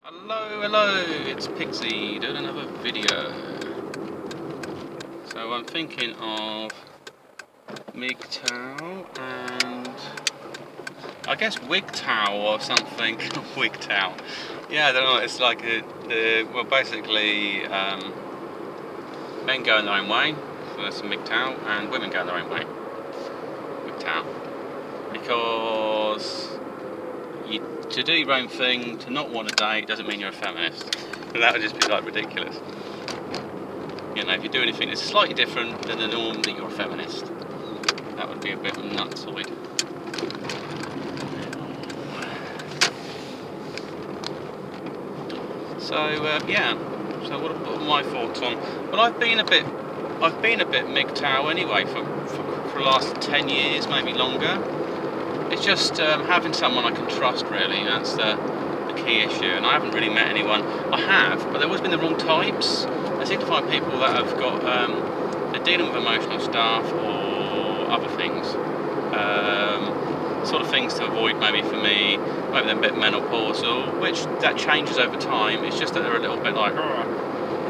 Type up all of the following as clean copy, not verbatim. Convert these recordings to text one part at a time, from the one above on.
Hello, it's Pixie doing another video. So I'm thinking of MGTOW and I guess WGTOW or something. WGTOW. Yeah, I don't know, it's like well basically men going their own way, so that's MGTOW, and women going their own way. WGTOW. Because to do your own thing, to not want to date, doesn't mean you're a feminist. That would just be like ridiculous. You know, if you do anything that's slightly different than the norm, that you're a feminist. That would be a bit nutsoid. So yeah. So what are my thoughts on? Well, I've been a bit MGTOW anyway for the last 10 years, maybe longer. It's just having someone I can trust, really. That's the key issue. And I haven't really met anyone. I have, but they've always been the wrong types. I seem to find people that have got they're dealing with emotional stuff or other things, sort of things to avoid maybe for me. Maybe they're a bit menopausal, which that changes over time. It's just that they're a little bit like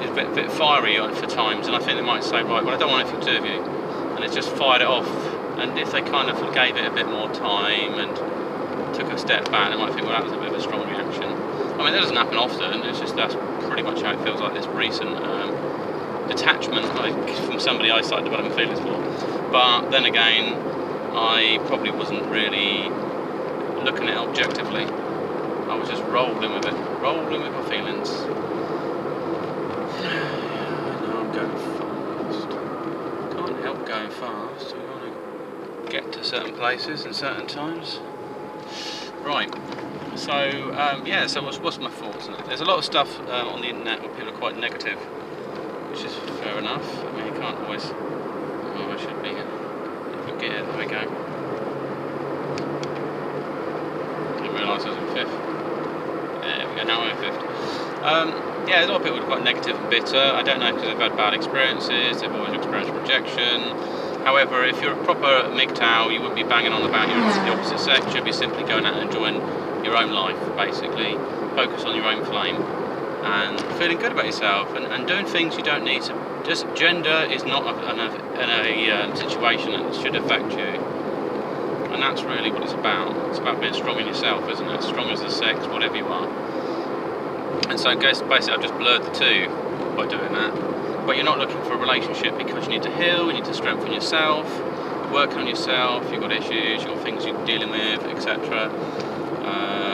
it's a bit fiery for times, and I think they might say, right, well, I don't want anything to do with you, and it's just fired it off. And if they kind of gave it a bit more time and took a step back, they might think, well, that was a bit of a strong reaction. I mean, that doesn't happen often. It's just that's pretty much how it feels like this recent detachment, like from somebody I started developing feelings for. But then again, I probably wasn't really looking at it objectively. I was just rolling with my feelings. Yeah, I know I'm going fast. Can't help going fast. Get to certain places and certain times. Right. So yeah. So what's my thoughts on it? There's a lot of stuff on the internet where people are quite negative, which is fair enough. I mean, you can't always. Oh, I should be in gear. There we go. Didn't realise I was in fifth. There we go. Now I'm in fifth. Yeah, a lot of people are quite negative and bitter. I don't know because they've had bad experiences. They've always experienced rejection. However, if you're a proper MGTOW, you wouldn't be banging on about the opposite sex. You'd be simply going out and enjoying your own life, basically. Focus on your own flame and feeling good about yourself and doing things you don't need to. Just gender is not a situation that should affect you. And that's really what it's about. It's about being strong in yourself, isn't it? Strong as the sex, whatever you are. And so I guess basically I've just blurred the two by doing that. But you're not looking for a relationship because you need to heal, you need to strengthen yourself, you're working on yourself, you've got issues, you've got things you're dealing with, etc.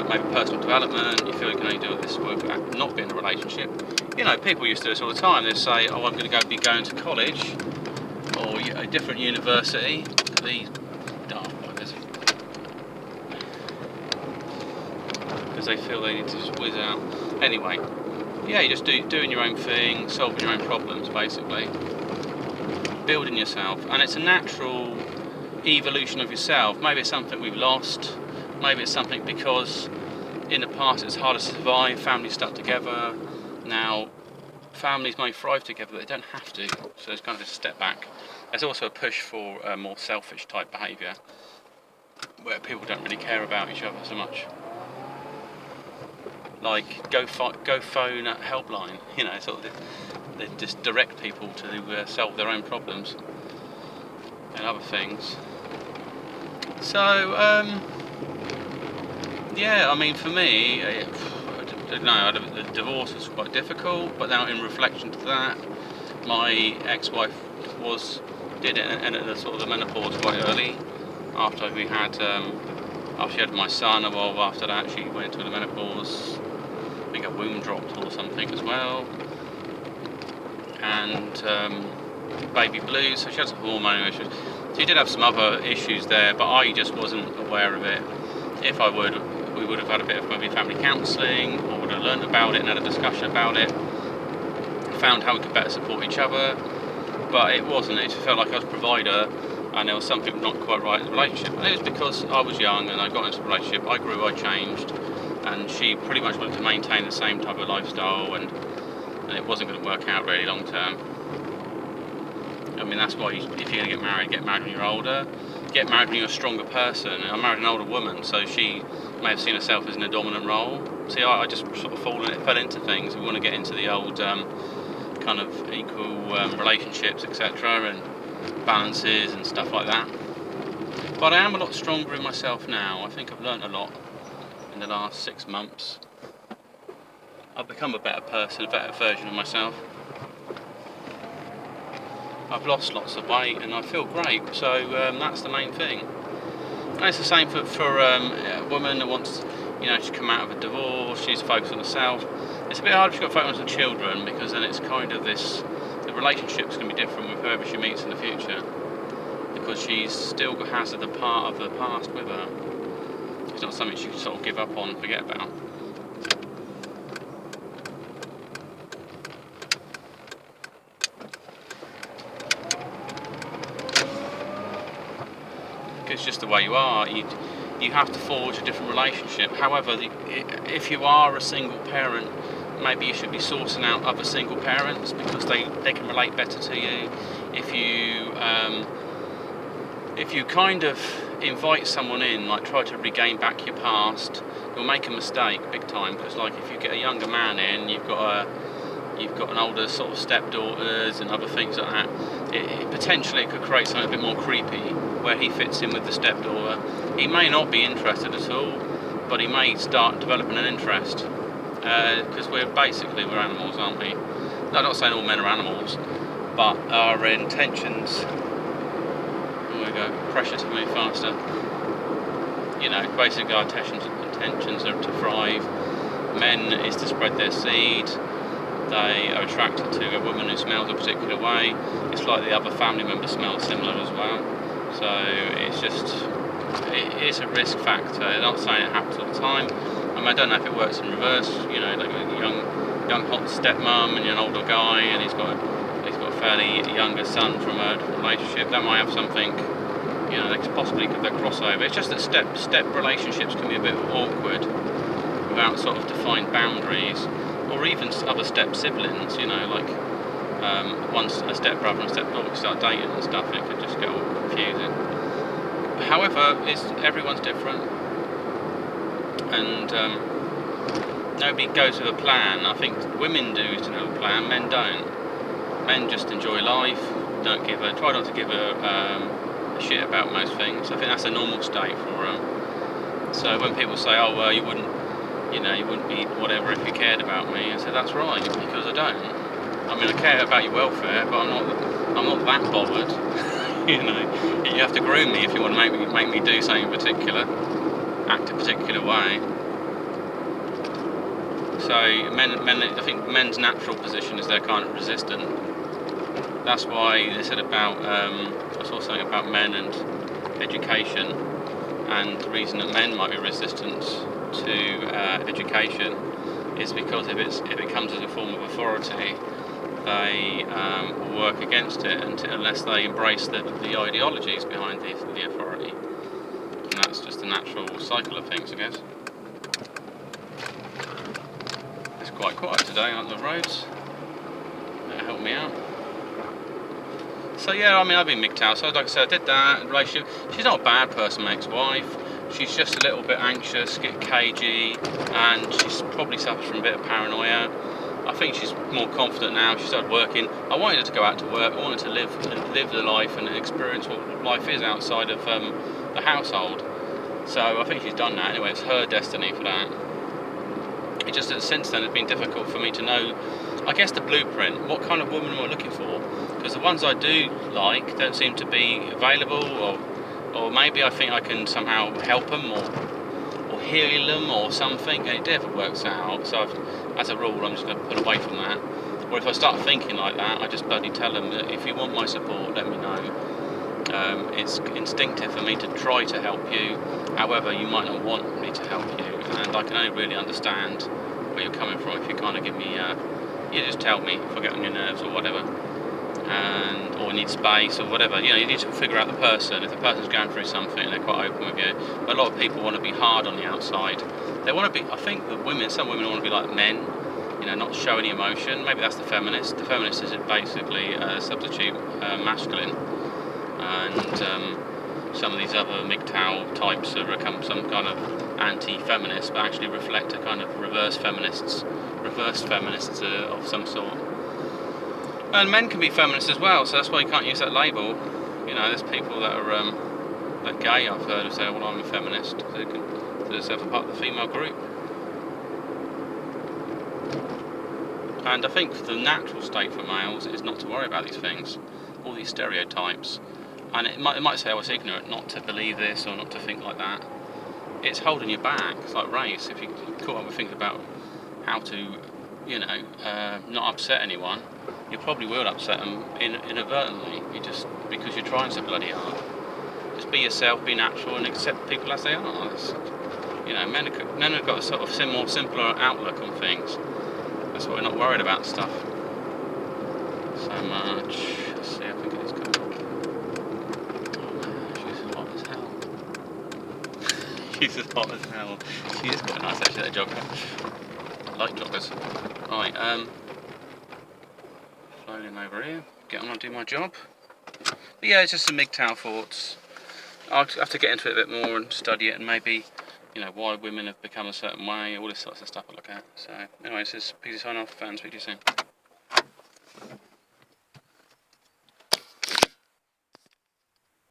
Maybe personal development, you feel you can only do this work at not being in a relationship. You know, people used to do this all the time. They'd say, oh, I'm going to be going to college or a different university. These daft buggers. Because they feel they need to just whiz out. Anyway. Yeah, you're just doing your own thing, solving your own problems, basically. Building yourself. And it's a natural evolution of yourself. Maybe it's something we've lost. Maybe it's something because in the past it's harder to survive, families stuck together. Now, families may thrive together, but they don't have to. So it's kind of a step back. There's also a push for more selfish type behaviour, where people don't really care about each other so much. Like go phone at helpline, you know, sort of they just direct people to solve their own problems and other things. So yeah, I mean for me, I don't know, the divorce was quite difficult, but now in reflection to that, my ex-wife did enter the sort of the menopause quite early. After we had after she had my son, a while after that she went into the menopause. I think a womb dropped or something as well, and baby blues, so she had some hormone issues. She did have some other issues there, but I just wasn't aware of it. If I we would have had a bit of maybe family counselling, or would have learned about it and had a discussion about it, found how we could better support each other, but it wasn't. It just felt like I was a provider and there was something not quite right in the relationship, and it was because I was young and I got into a relationship, I grew, I changed, and she pretty much wanted to maintain the same type of lifestyle, and it wasn't going to work out really long term. I mean, that's why if you're going to get married when you're older, get married when you're a stronger person. I married an older woman, so she may have seen herself as in a dominant role, See, I just sort of fell into things. We want to get into the old kind of equal relationships, etc., and balances and stuff like that. But I am a lot stronger in myself now. I think I've learnt a lot in the last 6 months. I've become a better person, a better version of myself. I've lost lots of weight and I feel great, so that's the main thing. And it's the same for a woman that wants, to come out of a divorce. She's focused on herself. It's a bit hard if she's got focus on children, because then it's kind of the relationship's going to be different with whoever she meets in the future, because she's still has the part of the past with her. It's not something she can sort of give up on and forget about. It's just the way you are. You have to forge a different relationship. However, if you are a single parent, maybe you should be sourcing out other single parents, because they can relate better to you. If you kind of invite someone in, like try to regain back your past, you'll make a mistake big time, because like if you get a younger man in, you've got an older sort of stepdaughters and other things like that, potentially it could create something a bit more creepy where he fits in with the stepdaughter. He may not be interested at all, but he may start developing an interest, because we're animals, aren't we? No, I'm not saying all men are animals, but our intentions, there we go, pressure to move faster, basically our intentions are to thrive. Men is to spread their seed. They are attracted to a woman who smells a particular way. It's like the other family members smell similar as well. So it is a risk factor. I'm not saying it happens all the time. I don't know if it works in reverse. Like a young hot stepmom and an older guy, and he's got a fairly younger son from a relationship. That might have something. They could possibly get that crossover. It's just that step relationships can be a bit awkward without sort of defined boundaries. Or even other step siblings, once a step brother and step daughter start dating and stuff, it could just get all confusing. However, everyone's different, and nobody goes with a plan. I think women do have a plan, men don't. Men just enjoy life, try not to give a shit about most things. I think that's a normal state for them. So when people say, "Oh, well, you wouldn't be whatever if you cared about me," I said, that's right, because I don't. I mean, I care about your welfare, but I'm not that bothered. You have to groom me if you want to make me do something particular, act a particular way. So I think men's natural position is they're kind of resistant. That's why they said about I saw something about men and education, and the reason that men might be resistant to education is because if it comes as a form of authority, they will work against it unless they embrace the ideologies behind the authority. And that's just the natural cycle of things, I guess. It's quite quiet today on the roads. That'll help me out. So yeah, I've been MGTOW. So like I said, I did that relationship. She's not a bad person, my ex-wife. She's just a little bit anxious, get cagey, and she's probably suffers from a bit of paranoia. I think she's more confident now. She started working. I wanted her to go out to work. I wanted to live the life and experience what life is outside of the household. So I think she's done that. Anyway, it's her destiny for that. It just that since then it's been difficult for me to know, I guess, the blueprint. What kind of woman am I looking for? Because the ones I do like don't seem to be available, or maybe I think I can somehow help them or heal them or something, and it never works out. So as a rule, I'm just going to pull away from that. Or if I start thinking like that, I just bloody tell them that if you want my support, let me know. It's instinctive for me to try to help you. However, you might not want me to help you, and I can only really understand where you're coming from if you kind of give me, you just tell me if I get on your nerves or whatever. Or need space or whatever. You need to figure out the person. If the person's going through something, they're quite open with you. But a lot of people want to be hard on the outside. They want to be, I think that some women want to be like men, not show any emotion. Maybe that's the feminist. The feminist is basically a substitute masculine. And some of these other MGTOW types have become some kind of anti-feminist, but actually reflect a kind of reversed feminists of some sort. And men can be feminists as well, so that's why you can't use that label. You know, there's people that are gay, I've heard, who say, well, I'm a feminist. They consider themselves a part of the female group. And I think the natural state for males is not to worry about these things, all these stereotypes. And it might say I was ignorant not to believe this or not to think like that. It's holding you back. It's like race. If you caught up with thinking about how to, you know, not upset anyone, you probably will upset them inadvertently. Because you're trying so bloody hard. Just be yourself, be natural, and accept people as they are. You know, men have got a sort of more simpler outlook on things. That's why we're not worried about stuff so much. Let's see, I think it is coming up. Oh man, she's hot as hell. She's as hot as hell. She is quite nice actually, that jogger. I like joggers. Right, floating over here. Get on and do my job. But yeah, it's just some MGTOW thoughts. I'll have to get into it a bit more and study it, and maybe, you know, why women have become a certain way, all this sorts of stuff I look at. So, anyway, this is PZ sign off, and speak to you soon.